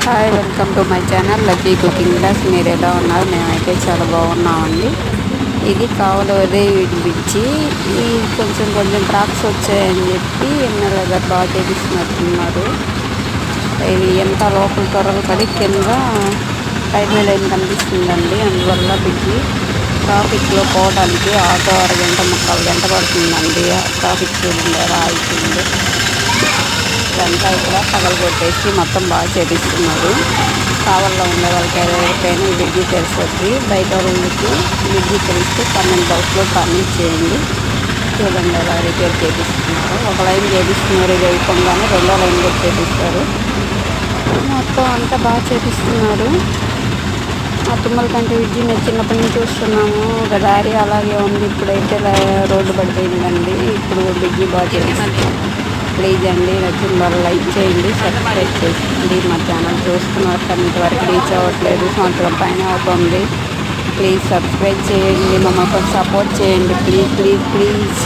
Hi, welcome to my channel lucky cooking class. మీరు ఎలా ఉన్నారు? మేమైతే చాలా బాగున్నామండి. ఇది కావలవదే విడిపించి ఈ కొంచెం ట్రాక్స్ వచ్చాయని చెప్పి ఎన్నెల బాగా చేపిస్తున్నట్టున్నారు. ఇది ఎంత లోపల త్వరలు పడి కింద రైల్వే లైన్ కనిపిస్తుందండి. అందువల్ల బిజీ ట్రాఫిక్లో పోవడానికి ఆటో అరగంట ముక్కాలు గంట పడుతుందండి. ట్రాఫిక్ చూడండి ఎలా అవుతుంది. ఇదంతా ఇక్కడ పగలగొట్టేసి మొత్తం బాగా చేపిస్తున్నారు. కావల్లో ఉండే వాళ్ళకి ఎవరికైనా ఈ బ్రిడ్జి తెలిసి బయట వాళ్ళకి బ్రిడ్జి తెలిస్తే కామెంట్ బాక్స్లో కామెంట్ చేయండి. చూడండి ఎలా రిపేర్ చేపిస్తున్నారు. ఒక లైన్ చేపిస్తున్నారు, ఇది అయిపోగానే రెండో లైన్ కూడా చేపిస్తారు. మొత్తం అంతా బాగా చేపిస్తున్నారు. ఆ తుమ్మల కంటే బ్రిడ్జి నేను చిన్నప్పటి నుంచి చూస్తున్నాము. ఒక దారి అలాగే ఉంది. ఇప్పుడైతే రోడ్డు పడిపోయిందండి. ఇప్పుడు బ్రిడ్జి బాగా చేపిస్తున్నారు. ప్లీజ్ అండి, నచ్చిన వాళ్ళు లైక్ చేయండి, సబ్స్క్రైబ్ చేయండి. మా ఛానల్ చూస్తున్నారు కానీ ఇంతవరకు రీచ్ అవ్వట్లేదు. సంవత్సరం పైన అవుతుంది. ప్లీజ్ సబ్స్క్రైబ్ చేయండి, మమ్మల్ని సపోర్ట్ చేయండి. Please please please.